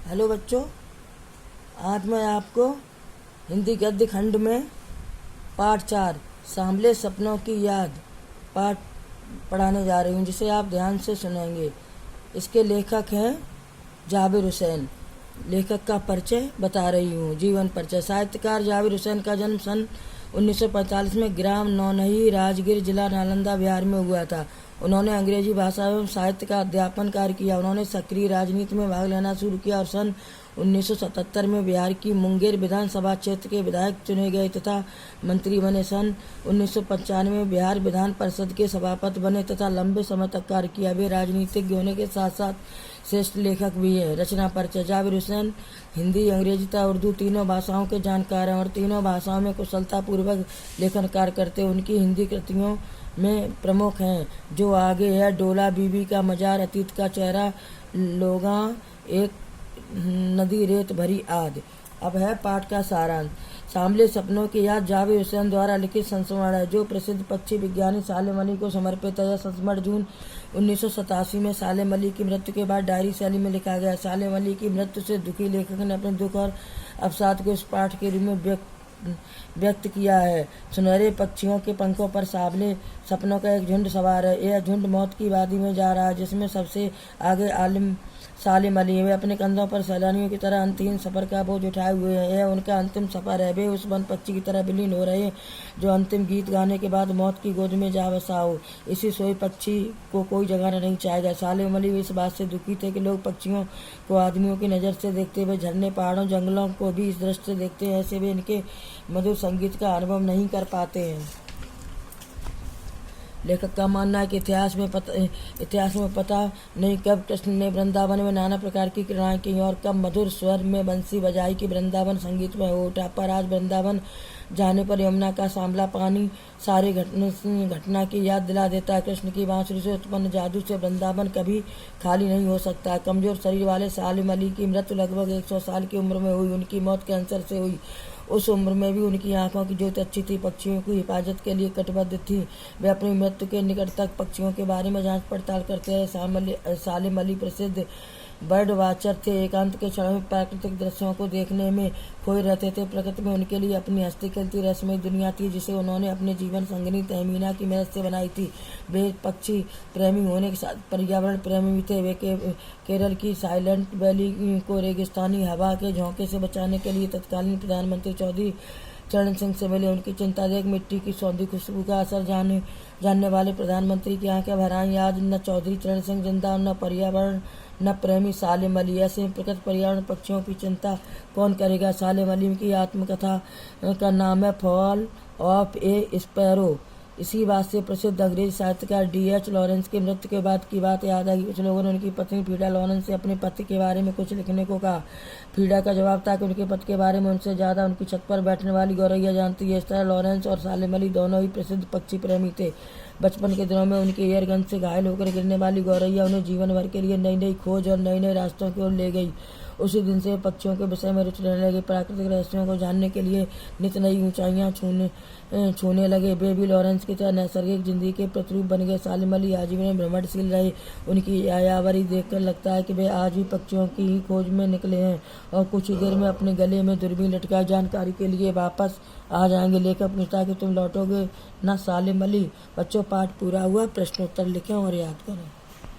Hello बच्चों, आज मैं आपको हिंदी गद्य खंड में पाठ 4 सांभले सपनों की याद पाठ पढ़ाने जा रही हूँ, जिसे आप ध्यान से सुनेंगे। इसके लेखक हैं जाबिर हुसैन। लेखक का परिचय बता रही हूँ। जीवन परिचय। साहित्यकार जाबिर हुसैन का जन्म सन 1945 में ग्राम नौनही, राजगीर, जिला नालंदा, बिहार में हुआ था। उन्होंने अंग्रेजी भाषा एवं साहित्य का अध्यापन कार्य किया। उन्होंने सक्रिय राजनीति में भाग लेना शुरू किया और सन 1977 में बिहार की मुंगेर विधानसभा क्षेत्र के विधायक चुने गए तथा मंत्री बने। सन 1995 में बिहार विधान परिषद के सभापति बने तथा लंबे समय तक कार्य किया। वे राजनीतिज्ञ होने के साथ साथ श्रेष्ठ लेखक भी हैं। रचना परिचय। जाबिर हुसैन हिंदी, अंग्रेजी तथा उर्दू तीनों भाषाओं के जानकार हैं और तीनों भाषाओं में कुशलतापूर्वक लेखन कार्य करते हैं। उनकी हिंदी कृतियों में प्रमुख हैं जो आगे है: डोला बीबी का मजार, अतीत का चेहरा, लोगा, एक नदी रेत भरी आदि। अब है पाठ का सारांश। सांभले सपनों की याद जाबिर हुसैन द्वारा लिखित संस्मरण है जो प्रसिद्ध पक्षी विज्ञानी सालेम अली को समर्पित है। यह संस्मरण जून 1987 में सालेम अली की मृत्यु के बाद डायरी शैली में लिखा गया। सालेम अली की मृत्यु से दुखी लेखक ने अपने दुख और अवसाद को इस पाठ के रूप में व्यक्त किया है। सुनहरे पक्षियों के पंखों पर सांभले सपनों का एक झुंड सवार है। यह झुंड मौत की वादी में जा रहा है, जिसमें सबसे आगे सालेम अली। वे अपने कंधों पर सैलानियों की तरह अंतहीन सफर का बोझ उठाए हुए हैं। यह उनका अंतिम सफर है। वे उस वन पक्षी की तरह विलीन हो रहे हैं जो अंतिम गीत गाने के बाद मौत की गोद में जा बसा हो। इसी सोए पक्षी को कोई जगाना नहीं चाहेगा। सालेम अली इस बात से दुखी थे कि लोग पक्षियों को आदमियों की नज़र से देखते हुए झरने, पहाड़ों, जंगलों को भी इस दृष्टि से देखते हैं। ऐसे वे इनके मधुर संगीत का अनुभव नहीं कर पाते हैं। लेखक का मानना है कि इतिहास में पता नहीं कब कृष्ण ने वृंदावन में नाना प्रकार की क्रीड़ाएं की और कब मधुर स्वर में बंसी बजाई कि वृंदावन संगीत में हो उठा। पर आज वृंदावन जाने पर यमुना का सांभला पानी सारे घटना की याद दिला देता है। कृष्ण की बांसुरी से उत्पन्न जादू से वृंदावन कभी खाली नहीं हो सकता। कमजोर शरीर वाले सालेम अली की मृत्यु लगभग 100 साल की उम्र में हुई। उनकी मौत कैंसर से हुई। उस उम्र में भी उनकी आंखों की ज्योति अच्छी थी। पक्षियों की हिफाजत के लिए कटिबद्ध थी। वे अपनी मृत्यु के निकट तक पक्षियों के बारे में जांच पड़ताल करते रहे। सालेम अली प्रसिद्ध बर्ड वाचर थे। एकांत के क्षणों में प्राकृतिक दृश्यों को देखने में खोए रहते थे। प्रकृति में उनके लिए अपनी हस्ती खेलती रहस्यमयी दुनिया थी जिसे उन्होंने अपने जीवन संगिनी तहमीना की मदद से बनाई थी। वे पक्षी प्रेमी होने के साथ पर्यावरण प्रेमी भी थे। वे केरल की साइलेंट वैली को रेगिस्तानी हवा के झोंके से बचाने के लिए तत्कालीन प्रधानमंत्री चौधरी चरण सिंह से मिले। उनकी चिंता देख मिट्टी की सौंधी खुशबू का असर जानने वाले प्रधानमंत्री की आंखें भर आईं। आज न चौधरी चरण सिंह जिंदा, न पर्यावरण, न प्रेमी सालेम अली। ऐसे प्रकृति, पर्यावरण, पक्षियों की चिंता कौन करेगा। सालेम अली की आत्मकथा का नाम है फॉल ऑफ ए स्पैरो। इसी बात से प्रसिद्ध अंग्रेजी साहित्यकार D.H. लॉरेंस की मृत्यु के बाद की बात याद आई। कुछ लोगों ने उनकी पत्नी फ्रीडा लॉरेंस से अपने पति के बारे में कुछ लिखने को कहा। फ्रीडा का जवाब था कि उनके पति के बारे में उनसे ज़्यादा उनकी छत पर बैठने वाली गौरैया जानती है। इस तरह लॉरेंस और सालेम अली दोनों ही प्रसिद्ध पक्षी प्रेमी थे। बचपन के दिनों में उनके एयरगन से घायल होकर गिरने वाली गौरैया उन्हें जीवन भर के लिए नई नई खोज और नए नए रास्तों की ओर ले गई। उसी दिन से पक्षियों के विषय में रुचि लेने लगे। प्राकृतिक रहस्यों को जानने के लिए नित नई ऊंचाइयां छूने लगे। वे भी लॉरेंस की तरह नैसर्गिक जिंदगी के प्रतिरूप बन गए। सालेम अली आजीवन भ्रमणशील रहे। उनकी यायावरी देखकर लगता है कि वे आज भी पक्षियों की ही खोज में निकले हैं और कुछ ही देर में अपने गले में दूरबीन लटकाए जानकारी के लिए वापस आ जाएंगे। लेखक पूछता है कि तुम लौटोगे ना सालेम अली। बच्चों, पाठ पूरा हुआ। प्रश्नोत्तर लिखें और याद करें।